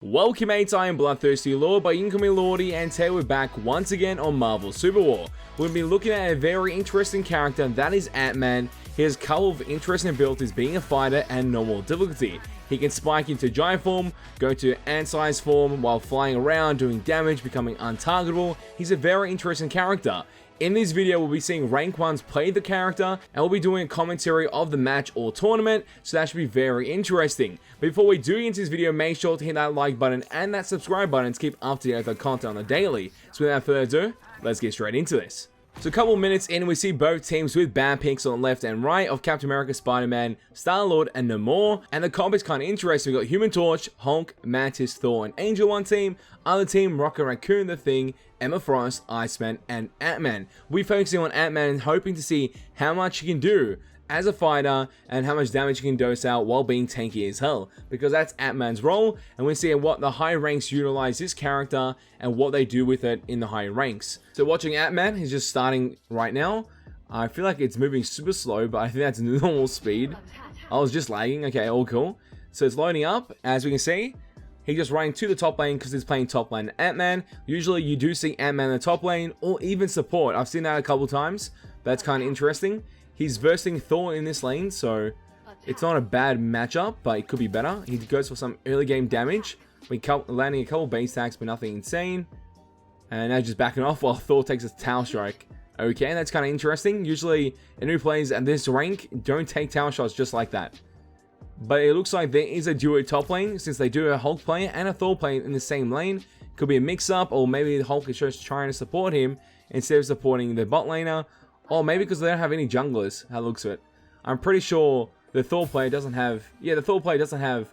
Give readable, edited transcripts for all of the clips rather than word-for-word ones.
Welcome mates, I am Bloodthirsty Lord, but you can call me Lordy, and today we're back once again on Marvel Super War. We'll be looking at a very interesting character, that is Antman. He has a couple of interesting abilities, being a fighter and normal difficulty. He can spike into giant form, go to ant-sized form while flying around, doing damage, becoming untargetable. He's a very interesting character. In this video, we'll be seeing rank 1s play the character, and we'll be doing a commentary of the match or tournament, so that should be very interesting. But before we do get into this video, make sure to hit that like button and that subscribe button to keep up to date with the content on the daily. So without further ado, let's get straight into this. So a couple minutes in, we see both teams with bad picks on the left and right of Captain America, Spider-Man, Star-Lord, and Namor. And the comp is kind of interesting. We've got Human Torch, Hulk, Mantis, Thor, and Angel one team. Other team, Rocket Raccoon, The Thing, Emma Frost, Iceman, and Antman. We're focusing on Antman and hoping to see how much he can do as a fighter and how much damage he can dose out while being tanky as hell, because that's Antman's role, and we see what the high ranks utilize this character and what they do with it in the higher ranks. So watching Antman, he's just starting right now. I feel like it's moving super slow, but I think that's normal speed. I was just lagging. Okay, all cool. So it's loading up. As we can see, he's just running to the top lane because he's playing top lane Antman. Usually you do see Antman in the top lane or even support. I've seen that a couple times. That's kind of interesting. He's versing Thor in this lane, so it's not a bad matchup, but it could be better. He goes for some early game damage. We landing a couple base attacks, but nothing insane. And now just backing off while Thor takes a tower strike. Okay, that's kind of interesting. Usually, new players at this rank don't take tower shots just like that. But it looks like there is a duo top lane, since they do have a Hulk player and a Thor player in the same lane. Could be a mix-up, or maybe the Hulk is just trying to support him instead of supporting the bot laner. Or maybe because they don't have any junglers, how it looks of it. I'm pretty sure the Thor player doesn't have... Yeah, the Thor player doesn't have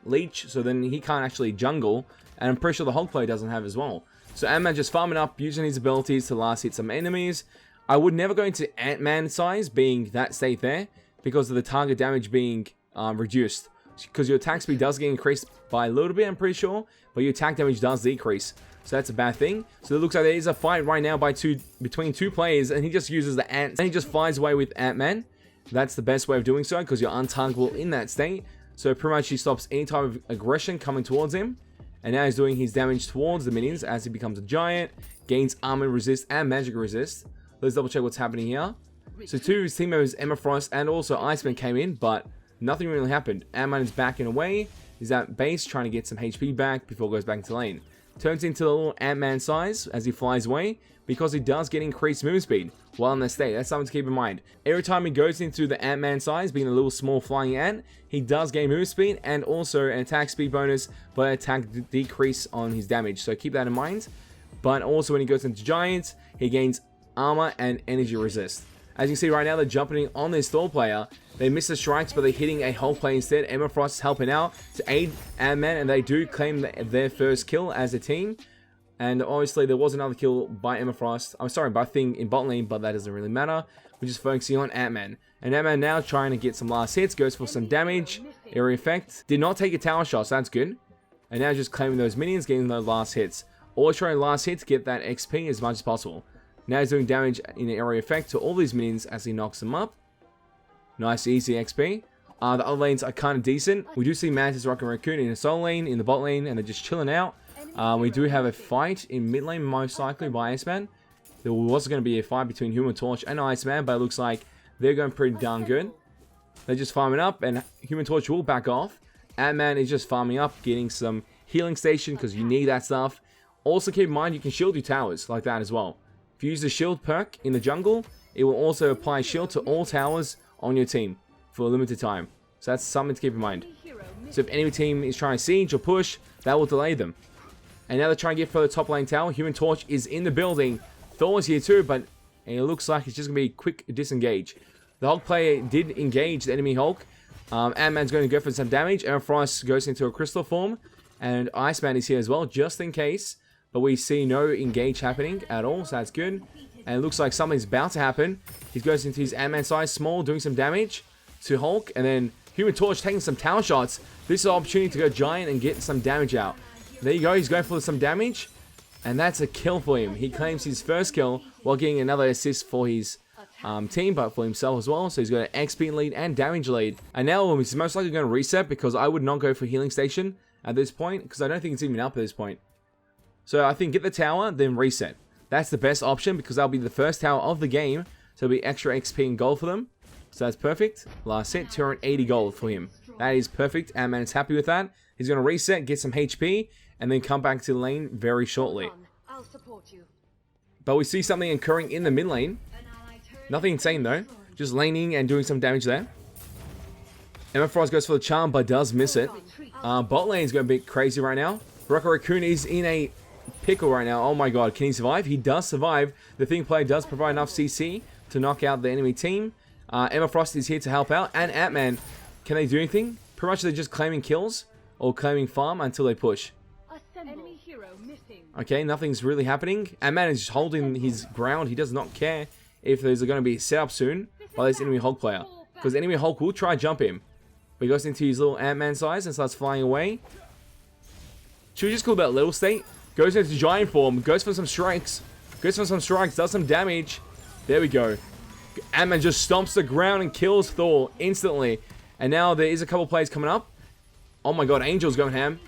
Leech, so then he can't actually jungle. And I'm pretty sure the Hulk player doesn't have as well. So Antman just farming up, using his abilities to last hit some enemies. I would never go into Ant-Man size being that state there, because of the target damage being reduced. Because your attack speed does get increased by a little bit, I'm pretty sure. But your attack damage does decrease. So that's a bad thing. So it looks like there is a fight right now between two players, and he just uses the ants and he just flies away with Antman. That's the best way of doing so, because you're untargetable in that state. So pretty much he stops any type of aggression coming towards him. And now he's doing his damage towards the minions as he becomes a giant, gains armor resist and magic resist. Let's double check what's happening here. So two of his team members, Emma Frost and also Iceman, came in, but nothing really happened. Antman is backing away. He's at base trying to get some HP back before it goes back into lane. Turns into a little Ant-Man size as he flies away, because he does get increased movement speed while in that state. That's something to keep in mind. Every time he goes into the Ant-Man size, being a little small flying ant, he does gain movement speed and also an attack speed bonus, but attack decrease on his damage. So keep that in mind. But also when he goes into giants, he gains armor and energy resist. As you can see right now, they're jumping on this Thor player. They miss the strikes, but they're hitting a Hulk player instead. Emma Frost is helping out to aid Antman, and they do claim their first kill as a team. And obviously, there was another kill by Emma Frost. I'm sorry, by Thing in bot lane, but that doesn't really matter. We're just focusing on Antman. And Antman now trying to get some last hits, goes for some damage. Area effect. Did not take a tower shot, so that's good. And now just claiming those minions, getting those last hits. Always trying last hits, get that XP as much as possible. Now he's doing damage in the area effect to all these minions as he knocks them up. Nice, easy XP. The other lanes are kind of decent. We do see Mantis, Rocket Raccoon in the solo lane, in the bot lane, and they're just chilling out. We do have a fight in mid lane, most likely, by Iceman. There was going to be a fight between Human Torch and Iceman, but it looks like they're going pretty darn good. They're just farming up, and Human Torch will back off. Antman is just farming up, getting some healing station, because you need that stuff. Also keep in mind, you can shield your towers like that as well. If you use the shield perk in the jungle, it will also apply shield to all towers on your team for a limited time. So that's something to keep in mind. So if enemy team is trying to siege or push, that will delay them. And now they're trying to get for the top lane tower. Human Torch is in the building. Thor is here too, but it looks like it's just going to be a quick disengage. The Hulk player did engage the enemy Hulk. Ant-Man's going to go for some damage. Emma Frost goes into a crystal form. And Iceman is here as well, just in case. But we see no engage happening at all, so that's good. And it looks like something's about to happen. He goes into his Ant-Man size, small, doing some damage to Hulk. And then Human Torch taking some tower shots. This is an opportunity to go giant and get some damage out. There you go, he's going for some damage. And that's a kill for him. He claims his first kill while getting another assist for his team, but for himself as well. So he's got an XP lead and damage lead. And now he's most likely going to reset, because I would not go for healing station at this point, because I don't think it's even up at this point. So I think get the tower, then reset. That's the best option, because that'll be the first tower of the game. So it'll be extra XP and gold for them. So that's perfect. Last hit, 280 gold for him. That is perfect. Antman is happy with that. He's going to reset, get some HP, and then come back to the lane very shortly. I'll support you. But we see something occurring in the mid lane. Nothing insane though. Just laning and doing some damage there. Emma Frost goes for the charm, but does miss it. Bot lane is going a bit crazy right now. Rocket Raccoon is in a pickle right now. Oh my god, can he survive? He does survive. The Thing player does provide enough CC to knock out the enemy team. Emma Frost is here to help out. And Antman, can they do anything? Pretty much they're just claiming kills or claiming farm until they push. Enemy hero missing. Okay, nothing's really happening. Antman is holding his ground. He does not care if there's going to be a setup soon by this enemy Hulk player. Because enemy Hulk will try jump him. But he goes into his little Ant-Man size and starts flying away. Should we just call that little state? Goes into giant form. Goes for some strikes. Goes for some strikes. Does some damage. There we go. Ant-Man just stomps the ground and kills Thor instantly. And now there is a couple plays coming up. Oh my god, Angel's going ham.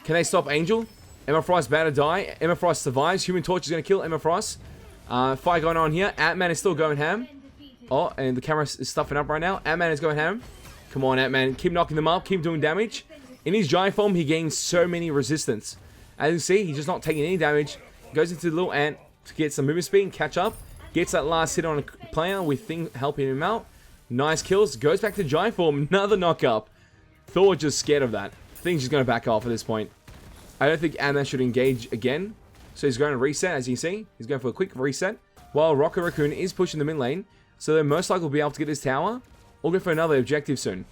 Can they stop Angel? Emma Frost about to die. Emma Frost survives. Human Torch is going to kill Emma Frost. Fight going on here. Ant-Man is still going ham. Oh, and the camera is stuffing up right now. Ant-Man is going ham. Come on, Ant-Man. Keep knocking them up. Keep doing damage. In his giant form, he gains so many resistance. As you see, he's just not taking any damage. Goes into the little ant to get some movement speed and catch up. Gets that last hit on a player with Thing helping him out. Nice kills. Goes back to giant form. Another knock up. Thor just scared of that. Thing's just going to back off at this point. I don't think Antman should engage again. So he's going to reset, as you see. He's going for a quick reset. While Rocket Raccoon is pushing the mid lane. So they're most likely will be able to get this tower. Or go for another objective soon.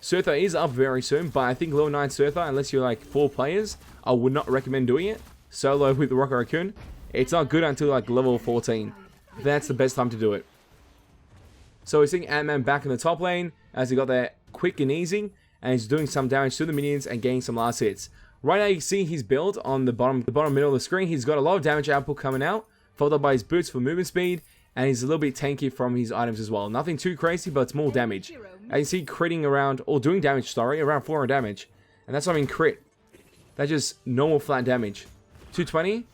Surtha is up very soon. But I think level 9 Surtha, unless you're like 4 players, I would not recommend doing it. Solo with the Rocket Raccoon. It's not good until like level 14. That's the best time to do it. So we're seeing Antman back in the top lane. As he got there quick and easy. And he's doing some damage to the minions and getting some last hits. Right now you can see his build on the bottom middle of the screen. He's got a lot of damage output coming out, followed by his boots for movement speed, and he's a little bit tanky from his items as well. Nothing too crazy, but it's more damage. As you see, critting around, or doing damage, sorry, around 400 damage. And that's what I mean crit. That's just normal flat damage. 220.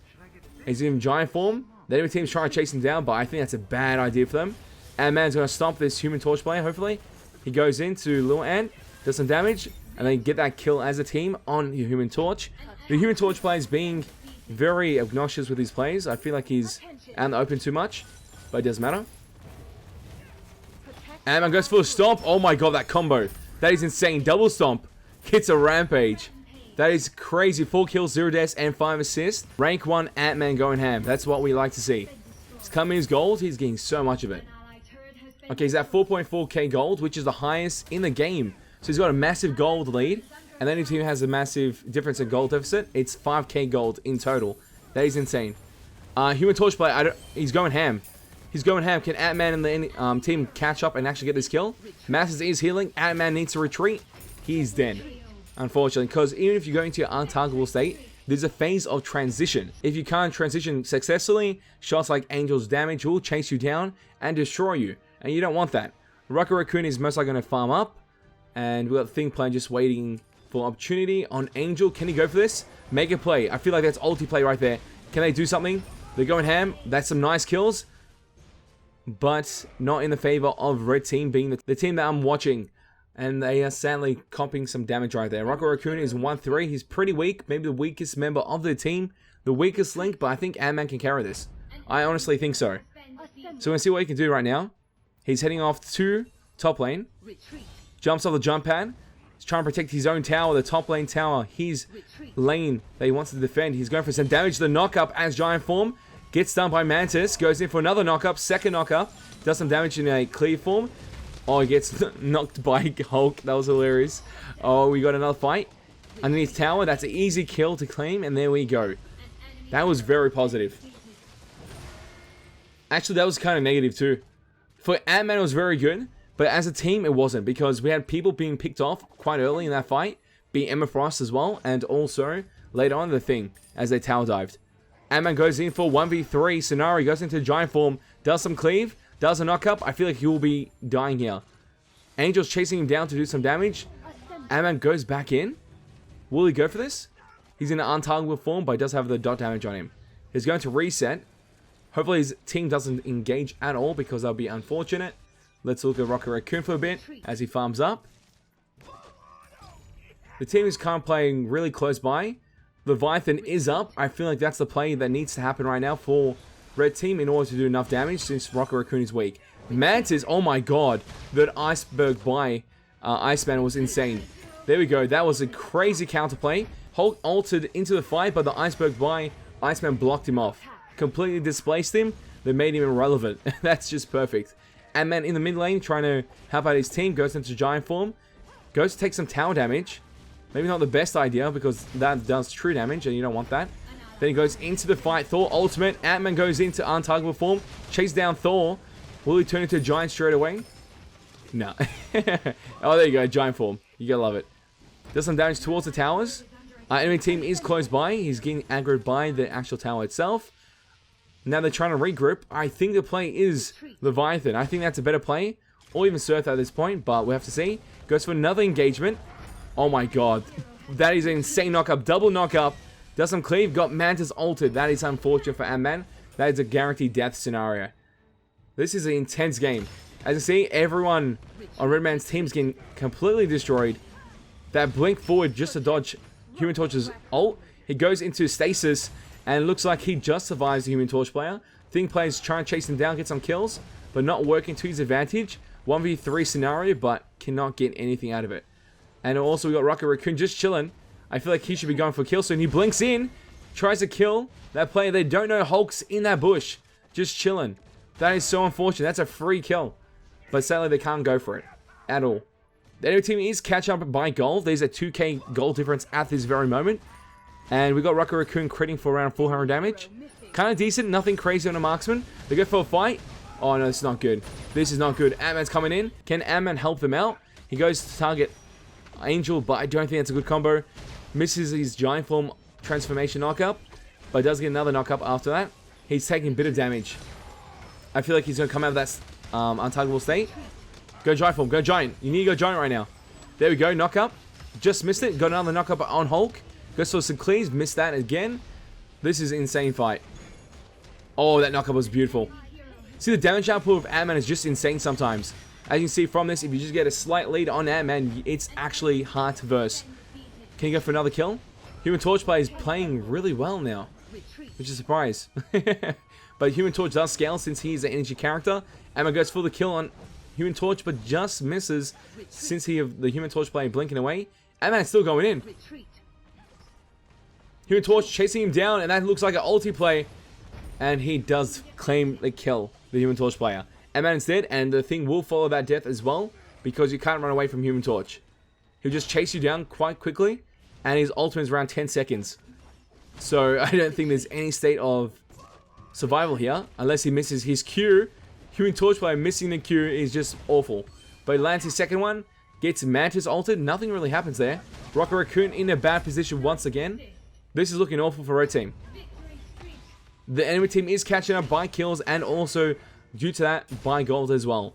He's in giant form. The enemy team's trying to chase him down, but I think that's a bad idea for them. Ant-Man's going to stomp this Human Torch player, hopefully. He goes into Little Ant, does some damage, and then get that kill as a team on your Human Torch. The Human Torch player is being very obnoxious with his plays. I feel like he's out in the open too much, but it doesn't matter. Antman goes for a stomp. Oh my god, that combo. That is insane. Double stomp. Hits a rampage. That is crazy. 4 kills, 0 deaths, and 5 assists. Rank 1 Antman going ham. That's what we like to see. He's coming his gold. He's getting so much of it. Okay, he's at 4.4k gold, which is the highest in the game. So he's got a massive gold lead. And then if he has a massive difference in gold deficit, it's 5k gold in total. That is insane. Human Torch player, he's going ham. He's going ham. Can Antman and the team catch up and actually get this kill? Masses is healing. Antman needs to retreat. He's dead. Unfortunately, because even if you go into your untargetable state, there's a phase of transition. If you can't transition successfully, shots like Angel's damage will chase you down and destroy you. And you don't want that. Rocket Raccoon is most likely going to farm up. And we've got the Thing player just waiting for opportunity on Angel. Can he go for this? Make a play. I feel like that's ulti play right there. Can they do something? They're going ham. That's some nice kills. But not in the favor of Red Team being the team that I'm watching. And they are sadly copying some damage right there. Rocket Raccoon is 1-3. He's pretty weak. Maybe the weakest member of the team. The weakest link. But I think Antman can carry this. I honestly think so. So we're going to see what he can do right now. He's heading off to top lane. Jumps off the jump pad. He's trying to protect his own tower, the top lane tower. His lane that he wants to defend. He's going for some damage to the knock-up as giant form. Gets stunned by Mantis. Goes in for another knock-up. Second knock-up. Does some damage in a clear form. Oh, he gets knocked by Hulk. That was hilarious. Oh, we got another fight. Underneath tower. That's an easy kill to claim. And there we go. That was very positive. Actually, that was kind of negative too. For Antman, it was very good. But as a team, it wasn't. Because we had people being picked off quite early in that fight. Being Emma Frost as well. And also, later on, the Thing. As they tower dived. Antman goes in for 1v3 scenario. Goes into giant form. Does some cleave. Does a knock up. I feel like he will be dying here. Angel's chasing him down to do some damage. Antman goes back in. Will he go for this? He's in an untargetable form, but he does have the dot damage on him. He's going to reset. Hopefully his team doesn't engage at all, because that would be unfortunate. Let's look at Rocket Raccoon for a bit as he farms up. The team is kind of playing really close by. Leviathan is up. I feel like that's the play that needs to happen right now for Red Team in order to do enough damage, since Rocket Raccoon is weak. Mantis, oh my god. That iceberg by Iceman was insane. There we go. That was a crazy counterplay. Hulk altered into the fight, but the iceberg by Iceman blocked him off. Completely displaced him. They made him irrelevant. That's just perfect. Antman in the mid lane trying to help out his team. Goes into giant form. Goes to take some tower damage. Maybe not the best idea, because that does true damage and you don't want that. Then he goes into the fight. Thor ultimate. Antman goes into untargetable form. Chase down Thor. Will he turn into a giant straight away? No. Oh, there you go. Giant form. You gotta love it. Does some damage towards the towers. Enemy team is close by. He's getting aggroed by the actual tower itself. Now they're trying to regroup. I think the play is Leviathan. I think that's a better play. Or even Surf at this point, but we'll have to see. Goes for another engagement. Oh my god. That is an insane knock-up. Double knock-up. Does some cleave. Got Mantis altered. That is unfortunate for Antman. That is a guaranteed death scenario. This is an intense game. As you see, everyone on Redman's team is getting completely destroyed. That blink forward just to dodge Human Torch's ult. He goes into stasis, and it looks like he just survives the Human Torch player. Thing players trying to chase him down, get some kills, but not working to his advantage. 1v3 scenario, but cannot get anything out of it. And also we got Rocket Raccoon just chilling. I feel like he should be going for a kill soon. He blinks in, tries to kill that player. They don't know Hulk's in that bush, just chilling. That is so unfortunate. That's a free kill, but sadly they can't go for it at all. The enemy team is catch up by gold. There's a 2k gold difference at this very moment. And we got Rocket Raccoon critting for around 400 damage. Kind of decent, nothing crazy on a marksman. They go for a fight. Oh no, this is not good. This is not good. Antman's coming in. Can Antman help them out? He goes to target Angel, but I don't think that's a good combo. Misses his giant form transformation knockup, but does get another knockup after that. He's taking a bit of damage. I feel like he's going to come out of that untargetable state. Go giant form, go giant. You need to go giant right now. There we go, knockup. Just missed it. Got another knockup on Hulk. Goes for some cleaves, missed that again. This is an insane fight. Oh, that knockup was beautiful. See, the damage output of Antman is just insane sometimes. As you can see from this, if you just get a slight lead on Antman, it's actually hard to verse. Can you go for another kill? Human Torch player is playing really well now, which is a surprise. But Human Torch does scale since he is an energy character. Antman goes for the kill on Human Torch, but just misses since the Human Torch player blinking away. Antman's still going in. Human Torch chasing him down, and that looks like an ulti play. And he does claim the kill, the Human Torch player. Antman is dead, and the thing will follow that death as well, because you can't run away from Human Torch. He'll just chase you down quite quickly, and his ultimate is around 10 seconds. So I don't think there's any state of survival here, unless he misses his Q. Human Torch player missing the Q is just awful. But he lands his second one, gets Mantis altered, nothing really happens there. Rocket Raccoon in a bad position once again. This is looking awful for Red Team. The enemy team is catching up by kills, and also due to that by gold as well.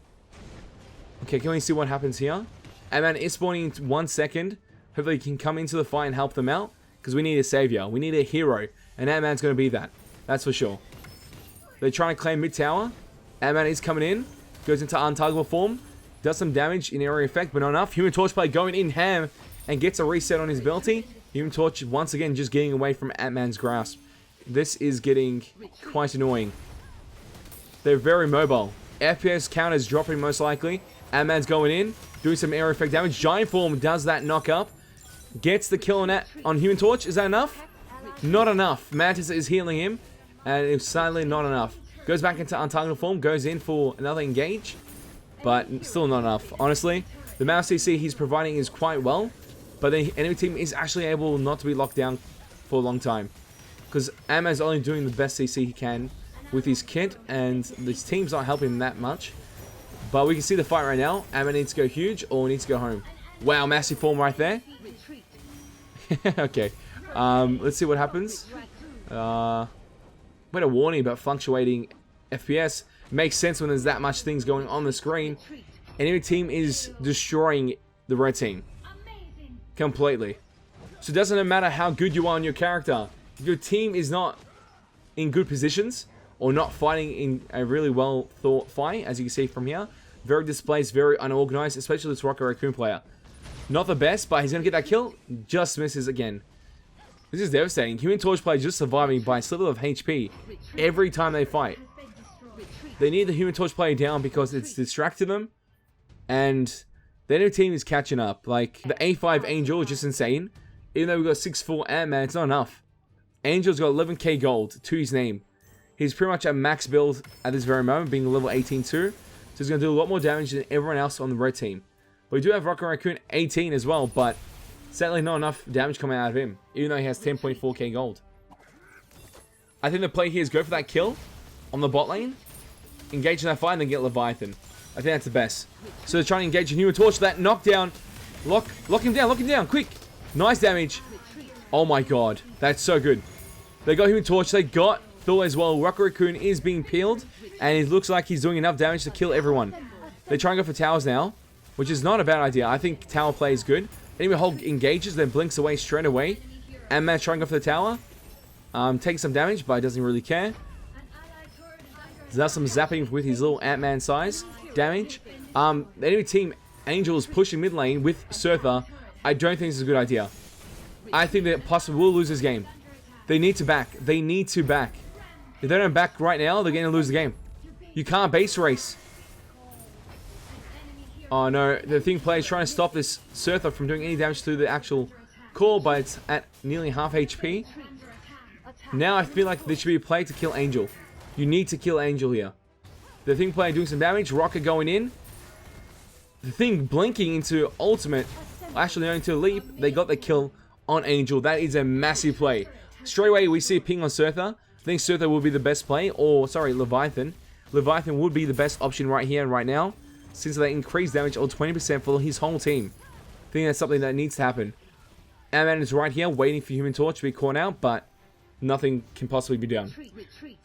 Okay, can we see what happens here? Antman is spawning in 1 second. Hopefully he can come into the fight and help them out, because we need a savior. We need a hero, and Antman's going to be that. That's for sure. They're trying to claim mid tower. Antman is coming in. Goes into untargetable form. Does some damage in area effect, but not enough. Human Torch player going in ham and gets a reset on his ability. Human Torch once again just getting away from Antman's grasp. This is getting quite annoying. They're very mobile. FPS count is dropping most likely. Antman's going in, doing some area effect damage. Giant form does that knock up. Gets the kill on Human Torch. Is that enough? Not enough. Mantis is healing him, and it's sadly not enough. Goes back into untargetable form, goes in for another engage, but still not enough. Honestly, the amount of CC he's providing is quite well, but the enemy team is actually able not to be locked down for a long time, because Antman's only doing the best CC he can with his kit, and this team's not helping him that much. But we can see the fight right now. Antman needs to go huge or needs to go home. Wow, massive form right there. Okay, let's see what happens. What a warning about fluctuating FPS. Makes sense when there's that much things going on the screen. Enemy team is destroying the Red Team completely. So it doesn't matter how good you are on your character. If your team is not in good positions or not fighting in a really well thought fight, as you can see from here, very displaced, very unorganized, especially this Rocket Raccoon player. Not the best, but he's going to get that kill. Just misses again. This is devastating. Human Torch player just surviving by a sliver of HP every time they fight. They need the Human Torch player down because it's distracted them. And the enemy team is catching up. Like, the A5 Angel is just insane. Even though we've got 6'4" Antman, it's not enough. Angel's got 11k gold to his name. He's pretty much at max build at this very moment, being level 18 too. So he's going to do a lot more damage than everyone else on the red team. But we do have Rocket Raccoon 18 as well, but sadly not enough damage coming out of him, even though he has 10.4k gold. I think the play here is go for that kill on the bot lane, engage in that fight, and then get Leviathan. I think that's the best. So they're trying to engage in Human Torch, that knockdown. Lock him down, quick. Nice damage. Oh my god, that's so good. They got Human Torch, they got Thor as well. Rocket Raccoon is being peeled, and it looks like he's doing enough damage to kill everyone. They try and go for towers now, which is not a bad idea. I think tower play is good. Anyway, Hulk engages, then blinks away straight away. Antman trying to go for the tower. Taking some damage, but he doesn't really care. Does some zapping with his little Antman size damage. The enemy team, Angel, is pushing mid lane with Surtha. I don't think this is a good idea. I think that possibly will lose this game. They need to back. They need to back. If they don't back right now, they're going to lose the game. You can't base race. Oh no, the Thing player is trying to stop this Surtha from doing any damage to the actual core, but it's at nearly half HP. Now I feel like there should be a play to kill Angel. You need to kill Angel here. The Thing player doing some damage, Rocket going in. The Thing blinking into ultimate, actually going to leap. They got the kill on Angel. That is a massive play. Straight away we see a ping on Surtha. I think Surtha will be the best play, or sorry, Leviathan. Leviathan would be the best option right here and right now, since they increase damage on 20% for his whole team. I think that's something that needs to happen. Antman is right here waiting for Human Torch to be caught out, but nothing can possibly be done.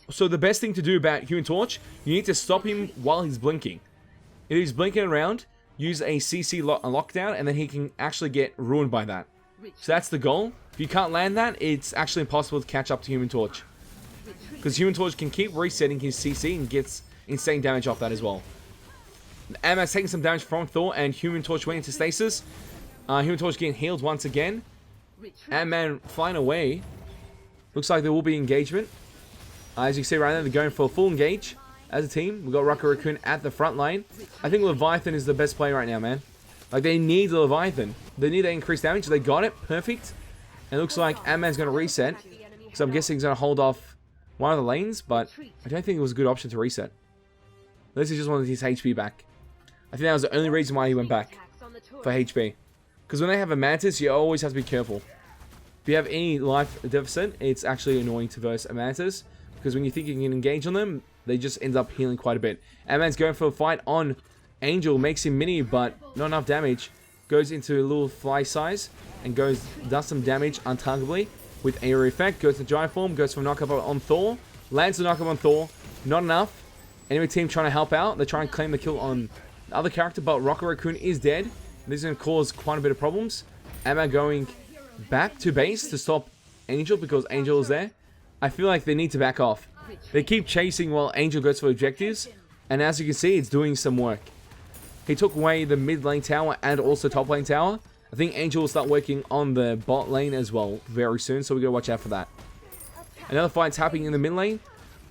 So the best thing to do about Human Torch, you need to stop him while he's blinking. If he's blinking around, use a CC lockdown, and then he can actually get ruined by that. So that's the goal. If you can't land that, it's actually impossible to catch up to Human Torch. Because Human Torch can keep resetting his CC and gets insane damage off that as well. Antman's taking some damage from Thor, and Human Torch went into stasis. Human Torch getting healed once again. Antman flying away. Looks like there will be engagement. As you can see right now, they're going for a full engage as a team. We've got Rocket Raccoon at the front line. I think Leviathan is the best play right now, man. Like, they need the Leviathan. They need that increased damage. They got it. Perfect. And it looks like Antman's going to reset. So I'm guessing he's going to hold off one of the lanes, but I don't think it was a good option to reset. Unless he just wanted his HP back. I think that was the only reason why he went back for HP. Because when they have a Mantis, you always have to be careful. If you have any life deficit, it's actually annoying to verse a Mantis. Because when you think you can engage on them, they just end up healing quite a bit. Antman's going for a fight on Angel, makes him mini, but not enough damage. Goes into a little fly size and does some damage untargetably with area effect. Goes to giant form, goes for a knockup on Thor. Lands the knockup on Thor. Not enough. Enemy team trying to help out. They try and claim the kill on the other character, but Rocket Raccoon is dead. This is going to cause quite a bit of problems. Antman going back to base to stop Angel because Angel is there. I feel like they need to back off. They keep chasing while Angel goes for objectives, and as you can see, it's doing some work. He took away the mid lane tower and also top lane tower. I think Angel will start working on the bot lane as well very soon, so we gotta watch out for that. Another fight's happening in the mid lane.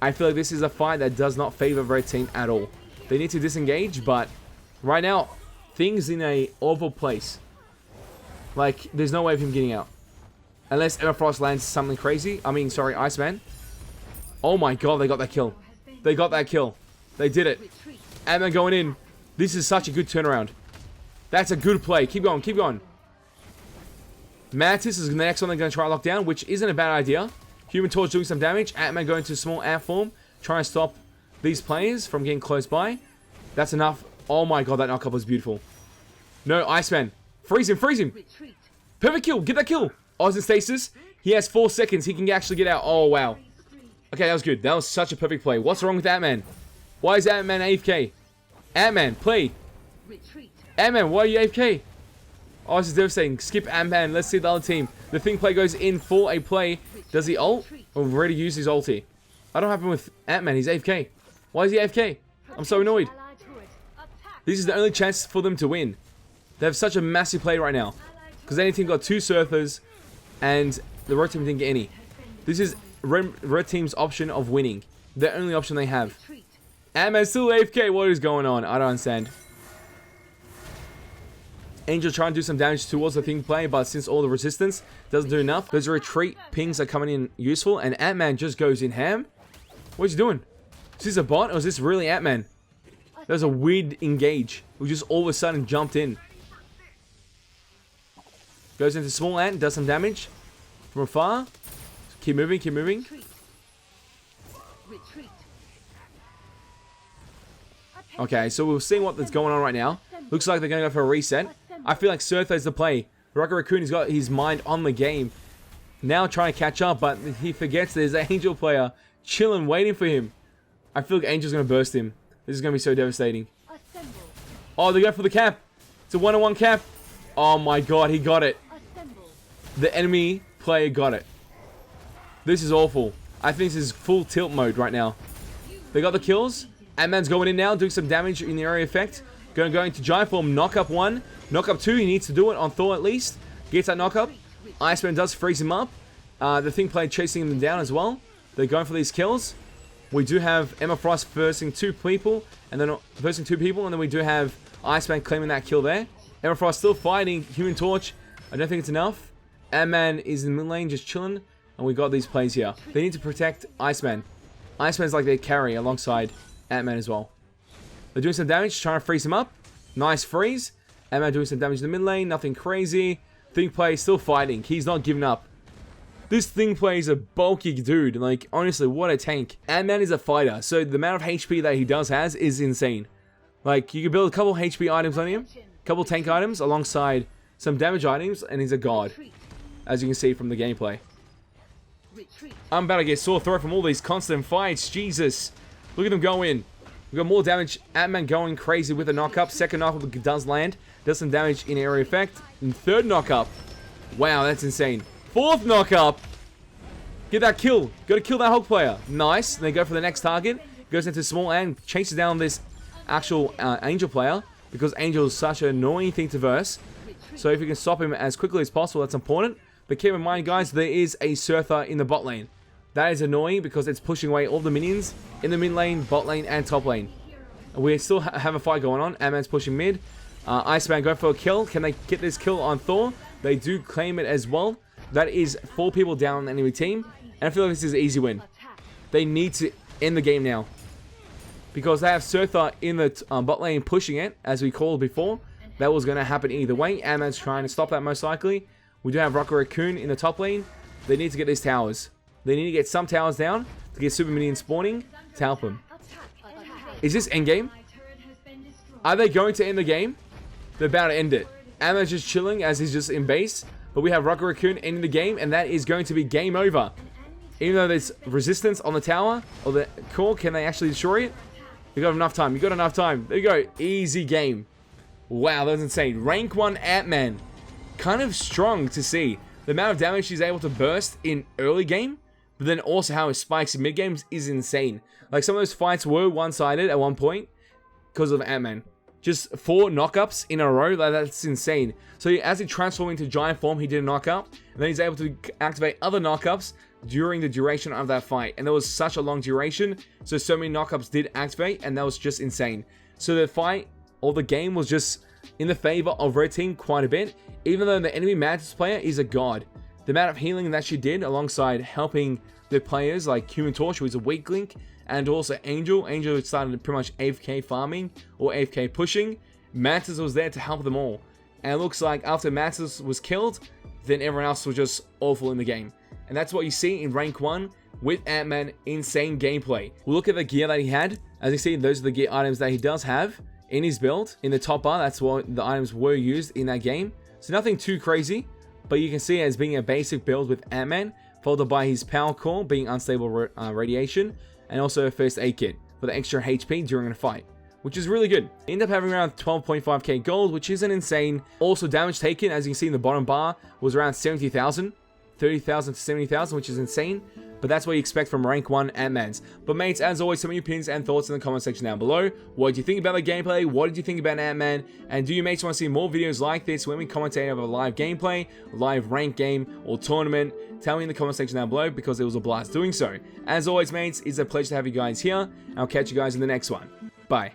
I feel like this is a fight that does not favor red team at all. They need to disengage, but right now, things in a awful place. Like, there's no way of him getting out. Unless Everfrost lands something crazy. I mean, sorry, Iceman. Oh my god, they got that kill. They got that kill. They did it. Antman going in. This is such a good turnaround. That's a good play. Keep going, keep going. Mantis is the next one they're going to try to lock down, which isn't a bad idea. Human Torch doing some damage. Antman going to small ant form. Trying to stop these players from getting close by. That's enough. Oh my god, that knockup was beautiful. No, Iceman. Freeze him, freeze him. Perfect kill. Get that kill. Oz in stasis. He has 4 seconds. He can actually get out. Oh, wow. Okay, that was good. That was such a perfect play. What's wrong with Antman? Why is Antman AFK? Antman, play. Antman, why are you AFK? Oh, this is devastating. Skip Antman. Let's see the other team. The thing play goes in for a play. Does he ult? Oh, we've already used his ulti. I don't happen with Antman. He's AFK. Why is he AFK? I'm so annoyed. This is the only chance for them to win. They have such a massive play right now. Because any team got 2 surfers and the red team didn't get any. This is red team's option of winning. The only option they have. Antman's still AFK. What is going on? I don't understand. Angel trying to do some damage towards the thing play, but since all the resistance doesn't do enough, those retreat pings are coming in useful, and Antman just goes in ham. What's he doing? Is this a bot, or is this really Antman? That was a weird engage. We just all of a sudden jumped in. Goes into small ant, does some damage from afar. Keep moving, keep moving. Okay, so we're seeing what's going on right now. Looks like they're going to go for a reset. I feel like Surtho's the play. Rocket Raccoon has got his mind on the game. Now trying to catch up, but he forgets there's an Angel player chilling, waiting for him. I feel like Angel's going to burst him. This is going to be so devastating. Oh, they go for the cap. It's a 1-on-1 cap. Oh my god, he got it. The enemy player got it. This is awful. I think this is full tilt mode right now. They got the kills. Antman's going in now, doing some damage in the area effect. Going to Giant Form, knock up 1. Knock up 2, he needs to do it on Thor at least. Gets that knock up. Iceman does freeze him up. The thing played chasing them down as well. They're going for these kills. We do have Emma Frost versing 2 people. And then we do have Iceman claiming that kill there. Emma Frost still fighting. Human Torch. I don't think it's enough. Antman is in the mid lane just chilling. And we got these plays here. They need to protect Iceman. Iceman's like their carry alongside Antman as well. They're doing some damage, trying to freeze him up. Nice freeze. Antman doing some damage in the mid lane, nothing crazy. Thing play still fighting. He's not giving up. This thing play is a bulky dude. Like, honestly, what a tank. Antman is a fighter, so the amount of HP that he has is insane. Like, you can build a couple HP items on him, a couple tank items alongside some damage items, and he's a god. As you can see from the gameplay. I'm about to get sore throat from all these constant fights. Jesus. Look at them go in. We've got more damage. Antman going crazy with a knock-up. Second knock-up does land. Does some damage in area effect. And third knock-up. Wow, that's insane. Fourth knock-up. Get that kill. Got to kill that Hulk player. Nice. They go for the next target. Goes into small and chases down this actual Angel player. Because Angel is such an annoying thing to verse. So if you can stop him as quickly as possible, that's important. But keep in mind, guys, there is a Surtha in the bot lane. That is annoying because it's pushing away all the minions in the mid lane, bot lane, and top lane. We still have a fight going on. Antman's pushing mid. Iceman going for a kill. Can they get this kill on Thor? They do claim it as well. That is 4 people down on the enemy team. And I feel like this is an easy win. They need to end the game now. Because they have Surtha in the bot lane pushing it, as we called before. That was going to happen either way. Antman's trying to stop that most likely. We do have Rocket Raccoon in the top lane. They need to get these towers. They need to get some towers down to get super minions spawning to help them. Is this endgame? Are they going to end the game? They're about to end it. Antman's just chilling as he's just in base. But we have Rocket Raccoon ending the game, and that is going to be game over. Even though there's resistance on the tower or the core, can they actually destroy it? You got enough time. You got enough time. There you go. Easy game. Wow, that was insane. Rank 1 Antman. Kind of strong to see. The amount of damage he's able to burst in early game. But then also how it spikes in mid games is insane. Like some of those fights were one-sided at one point because of Antman. Just 4 knockups in a row, like that's insane. So as he transformed into giant form, he did a knockup. And then he's able to activate other knockups during the duration of that fight. And there was such a long duration, so many knockups did activate, and that was just insane. So the fight, or the game, was just in the favor of red team quite a bit. Even though the enemy Mantis player is a god. The amount of healing that she did alongside helping the players like Human Torch, who is a weak link, and also Angel. Angel started pretty much AFK farming or AFK pushing. Mantis was there to help them all. And it looks like after Mantis was killed, then everyone else was just awful in the game. And that's what you see in rank 1 with Antman. Insane gameplay. We'll look at the gear that he had. As you see, those are the gear items that he does have in his build. In the top bar, that's what the items were used in that game. So nothing too crazy. But you can see it as being a basic build with Antman, followed by his power core being unstable radiation, and also a first aid kit for the extra HP during a fight. which is really good. End up having around 12.5k gold, which isn't insane. Also, damage taken, as you can see in the bottom bar, was around 70,000. 30,000 to 70,000, which is insane. But that's what you expect from rank 1 Antmans. But mates, as always, some of your opinions and thoughts in the comment section down below. What did you think about the gameplay? What did you think about Antman? And do you mates want to see more videos like this when we commentate over a live gameplay, live rank game, or tournament? Tell me in the comment section down below, because it was a blast doing so. As always, mates, it's a pleasure to have you guys here. I'll catch you guys in the next one. Bye.